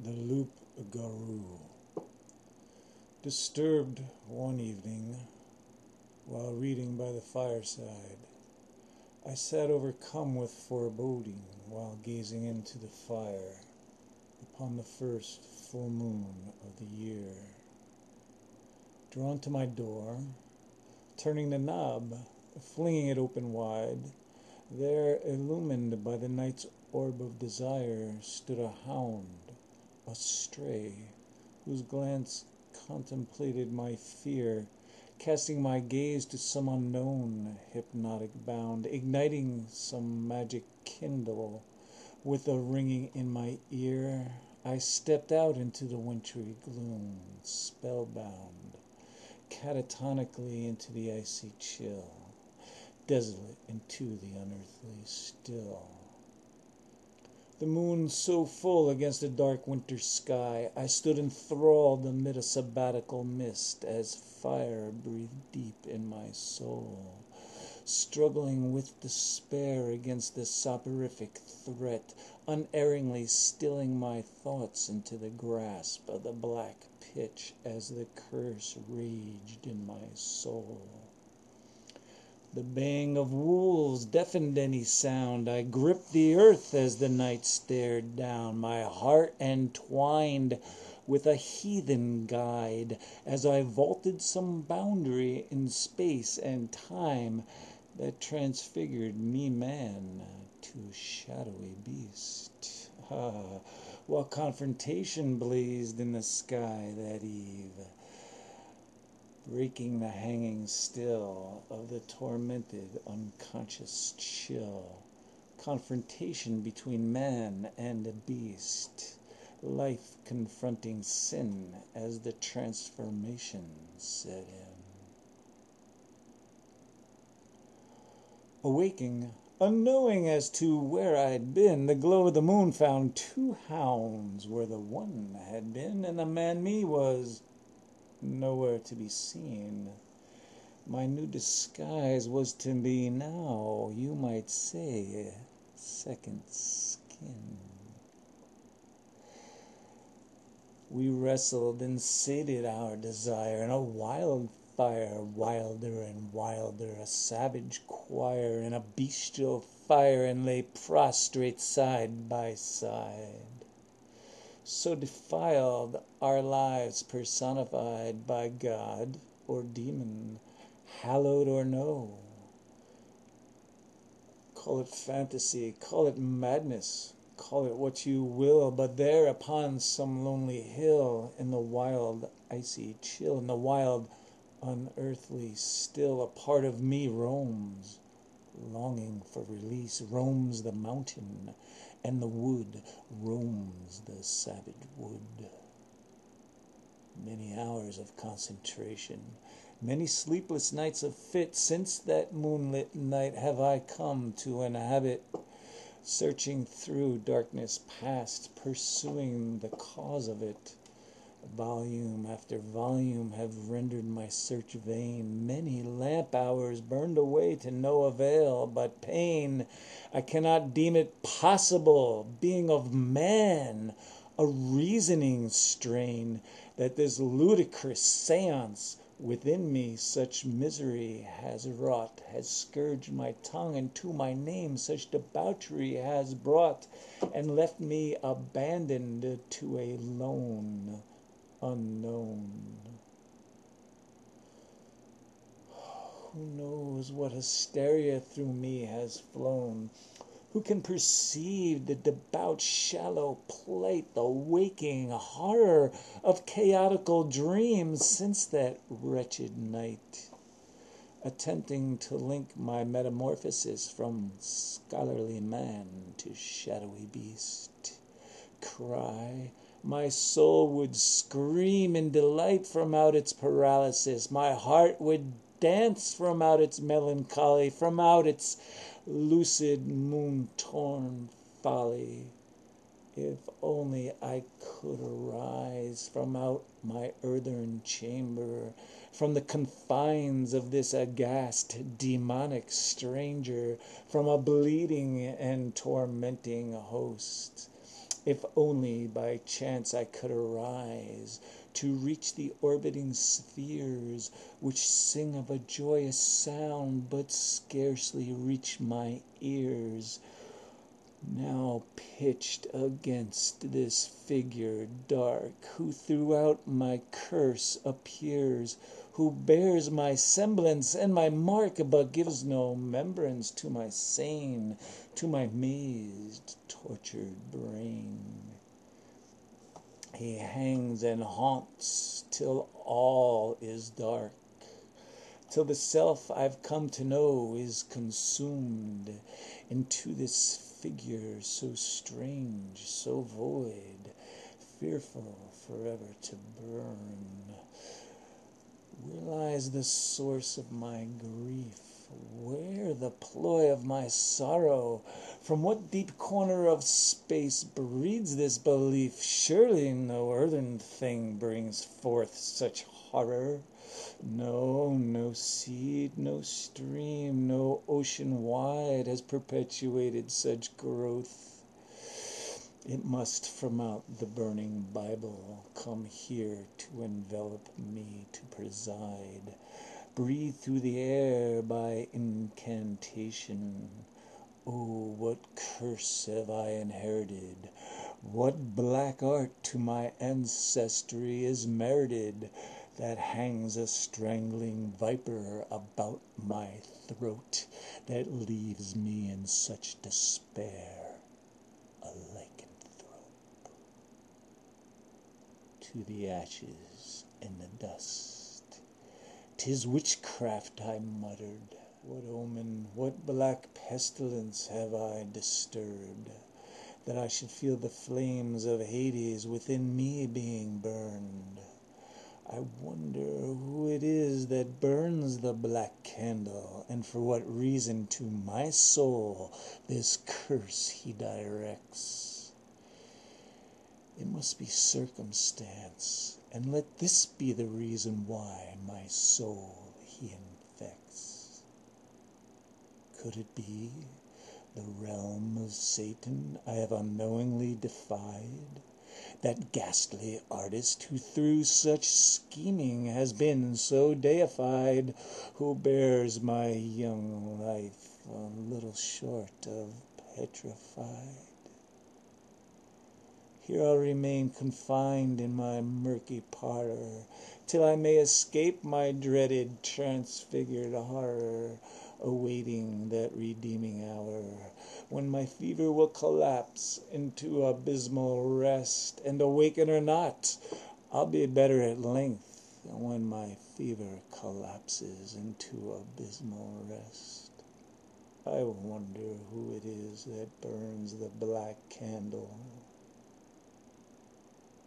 The Loup Garou. Disturbed one evening, while reading by the fireside, I sat overcome with foreboding while gazing into the fire upon the first full moon of the year. Drawn to my door, turning the knob, flinging it open wide, there, illumined by the night's orb of desire, stood a hound, a stray, whose glance contemplated my fear, casting my gaze to some unknown hypnotic bound, igniting some magic kindle with a ringing in my ear. I stepped out into the wintry gloom, spellbound, catatonically into the icy chill, desolate into the unearthly still. The moon so full against a dark winter sky, I stood enthralled amid a sabbatical mist as fire breathed deep in my soul, struggling with despair against the soporific threat, unerringly stilling my thoughts into the grasp of the black pitch as the curse raged in my soul. The baying of wolves deafened any sound. I gripped the earth as the night stared down, my heart entwined with a heathen guide as I vaulted some boundary in space and time that transfigured me man to shadowy beast. While confrontation blazed in the sky that eve, breaking the hanging still of the tormented unconscious chill. Confrontation between man and a beast, life confronting sin as the transformation set in. Awaking, unknowing as to where I'd been, the glow of the moon found two hounds where the one had been, and the man me was nowhere to be seen. My new disguise was to be now, you might say, second skin. We wrestled and sated our desire in a wildfire, wilder and wilder, a savage choir in a bestial fire, and lay prostrate side by side. So defiled our lives personified by God or demon, hallowed or no. Call it fantasy, call it madness, call it what you will, but there upon some lonely hill, in the wild icy chill, in the wild unearthly still, a part of me roams, longing for release, roams the mountain, and the wood roams the savage wood. Many hours of concentration, many sleepless nights of fit, since that moonlit night have I come to inhabit, searching through darkness past, pursuing the cause of it. Volume after volume have rendered my search vain. Many lamp hours burned away to no avail, but pain, I cannot deem it possible, being of man, a reasoning strain, that this ludicrous seance within me such misery has wrought, has scourged my tongue, and to my name such debauchery has brought, and left me abandoned to a lone unknown. Who knows what hysteria through me has flown? Who can perceive the debauched shallow plight, the waking horror of chaotical dreams since that wretched night, attempting to link my metamorphosis from scholarly man to shadowy beast? Cry, my soul would scream in delight from out its paralysis. My heart would dance from out its melancholy, from out its lucid moon-torn folly. If only I could arise from out my earthen chamber, from the confines of this aghast demonic stranger, from a bleeding and tormenting host. If only by chance I could arise to reach the orbiting spheres, which sing of a joyous sound, but scarcely reach my ears, now pitched against this figure dark, who throughout my curse appears, who bears my semblance and my mark, but gives no remembrance to my sane, to my mazed, tortured brain. He hangs and haunts till all is dark, till the self I've come to know is consumed into this figure so strange, so void, fearful forever to burn. Where lies the source of my grief? Where the ploy of my sorrow? From what deep corner of space breeds this belief? Surely no earthen thing brings forth such horror. No seed, no stream, no ocean wide has perpetuated such growth. It must from out the burning Bible come here to envelop me, to preside, breathe through the air by incantation. Oh, what curse have I inherited? What black art to my ancestry is merited, that hangs a strangling viper about my throat, that leaves me in such despair, a lycanthrope? To the ashes and the dust, 'tis witchcraft, I muttered. What omen, what black pestilence have I disturbed, that I should feel the flames of Hades within me being burned? I wonder who it is that burns the black candle, and for what reason to my soul this curse he directs. It must be circumstance, and let this be the reason why my soul he infects. Could it be the realm of Satan I have unknowingly defied? That ghastly artist who through such scheming has been so deified, who bears my young life a little short of petrified. Here I'll remain confined in my murky parlor, till I may escape my dreaded transfigured horror, awaiting that redeeming hour, when my fever will collapse into abysmal rest, and awaken or not, I'll be better at length when my fever collapses into abysmal rest. I wonder who it is that burns the black candle.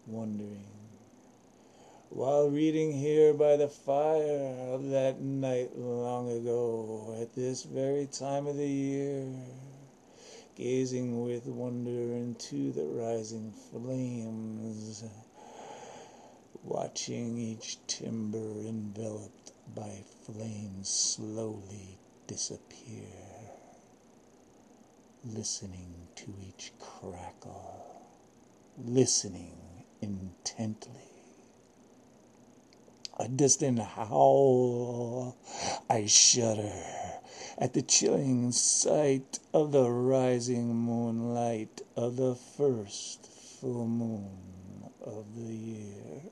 Wondering, while reading here by the fire of that night long ago, at this very time of the year, gazing with wonder into the rising flames, watching each timber enveloped by flames slowly disappear, listening to each crackle, listening intently. A distant howl, I shudder at the chilling sight of the rising moonlight of the first full moon of the year.